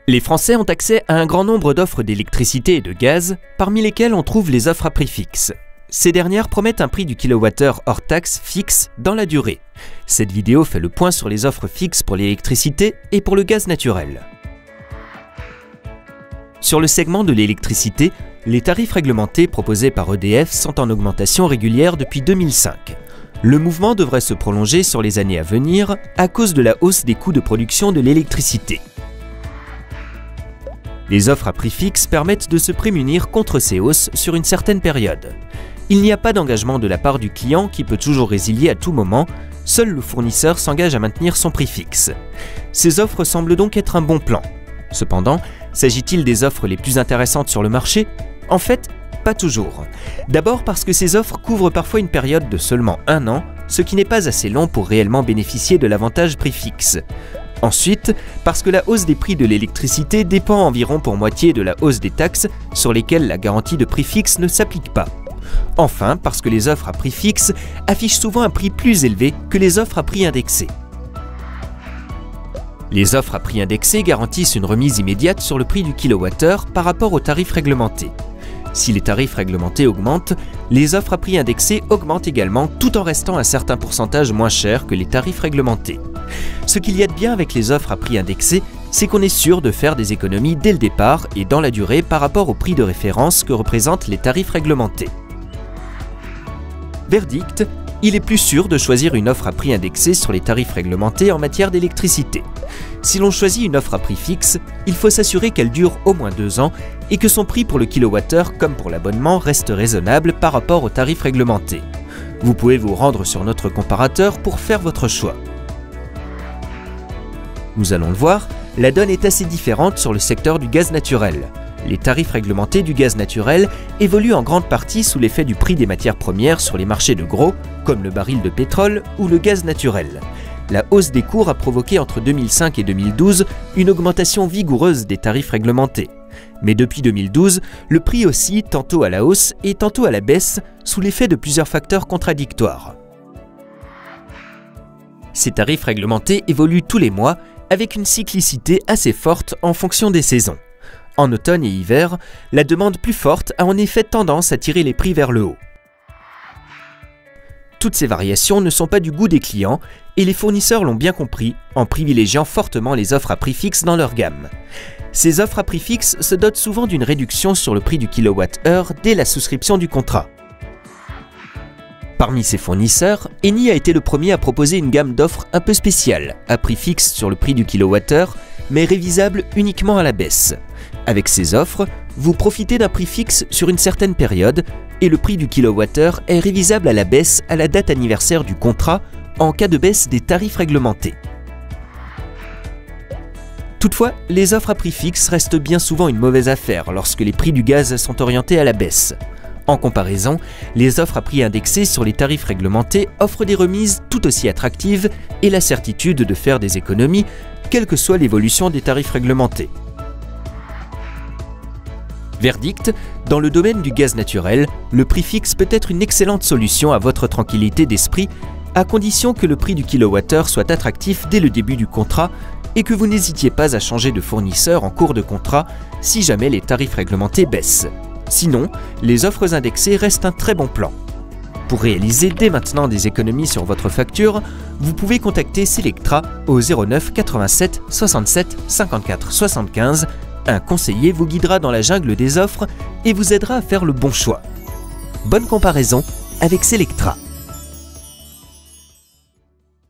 Les Français ont accès à un grand nombre d'offres d'électricité et de gaz, parmi lesquelles on trouve les offres à prix fixe. Ces dernières promettent un prix du kilowattheure hors taxe fixe dans la durée. Cette vidéo fait le point sur les offres fixes pour l'électricité et pour le gaz naturel. Sur le segment de l'électricité, les tarifs réglementés proposés par EDF sont en augmentation régulière depuis 2005. Le mouvement devrait se prolonger sur les années à venir à cause de la hausse des coûts de production de l'électricité. Les offres à prix fixe permettent de se prémunir contre ces hausses sur une certaine période. Il n'y a pas d'engagement de la part du client qui peut toujours résilier à tout moment, seul le fournisseur s'engage à maintenir son prix fixe. Ces offres semblent donc être un bon plan. Cependant, s'agit-il des offres les plus intéressantes sur le marché? En fait, pas toujours. D'abord parce que ces offres couvrent parfois une période de seulement 1 an, ce qui n'est pas assez long pour réellement bénéficier de l'avantage prix fixe. Ensuite, parce que la hausse des prix de l'électricité dépend environ pour moitié de la hausse des taxes sur lesquelles la garantie de prix fixe ne s'applique pas. Enfin, parce que les offres à prix fixe affichent souvent un prix plus élevé que les offres à prix indexé. Les offres à prix indexé garantissent une remise immédiate sur le prix du kilowattheure par rapport aux tarifs réglementés. Si les tarifs réglementés augmentent, les offres à prix indexé augmentent également tout en restant un certain pourcentage moins cher que les tarifs réglementés. Ce qu'il y a de bien avec les offres à prix indexé, c'est qu'on est sûr de faire des économies dès le départ et dans la durée par rapport au prix de référence que représentent les tarifs réglementés. Verdict, il est plus sûr de choisir une offre à prix indexé sur les tarifs réglementés en matière d'électricité. Si l'on choisit une offre à prix fixe, il faut s'assurer qu'elle dure au moins 2 ans et que son prix pour le kilowattheure comme pour l'abonnement reste raisonnable par rapport aux tarifs réglementés. Vous pouvez vous rendre sur notre comparateur pour faire votre choix. Nous allons le voir, la donne est assez différente sur le secteur du gaz naturel. Les tarifs réglementés du gaz naturel évoluent en grande partie sous l'effet du prix des matières premières sur les marchés de gros, comme le baril de pétrole ou le gaz naturel. La hausse des cours a provoqué entre 2005 et 2012 une augmentation vigoureuse des tarifs réglementés. Mais depuis 2012, le prix oscille tantôt à la hausse et tantôt à la baisse sous l'effet de plusieurs facteurs contradictoires. Ces tarifs réglementés évoluent tous les mois avec une cyclicité assez forte en fonction des saisons. En automne et hiver, la demande plus forte a en effet tendance à tirer les prix vers le haut. Toutes ces variations ne sont pas du goût des clients et les fournisseurs l'ont bien compris en privilégiant fortement les offres à prix fixe dans leur gamme. Ces offres à prix fixe se dotent souvent d'une réduction sur le prix du kilowattheure dès la souscription du contrat. Parmi ces fournisseurs, Eni a été le premier à proposer une gamme d'offres un peu spéciale, à prix fixe sur le prix du kilowattheure, mais révisable uniquement à la baisse. Avec ces offres, vous profitez d'un prix fixe sur une certaine période et le prix du kilowattheure est révisable à la baisse à la date anniversaire du contrat en cas de baisse des tarifs réglementés. Toutefois, les offres à prix fixe restent bien souvent une mauvaise affaire lorsque les prix du gaz sont orientés à la baisse. En comparaison, les offres à prix indexés sur les tarifs réglementés offrent des remises tout aussi attractives et la certitude de faire des économies, quelle que soit l'évolution des tarifs réglementés. Verdict, dans le domaine du gaz naturel, le prix fixe peut être une excellente solution à votre tranquillité d'esprit, à condition que le prix du kilowattheure soit attractif dès le début du contrat et que vous n'hésitiez pas à changer de fournisseur en cours de contrat si jamais les tarifs réglementés baissent. Sinon, les offres indexées restent un très bon plan. Pour réaliser dès maintenant des économies sur votre facture, vous pouvez contacter Selectra au 09 87 67 54 75. Un conseiller vous guidera dans la jungle des offres et vous aidera à faire le bon choix. Bonne comparaison avec Selectra.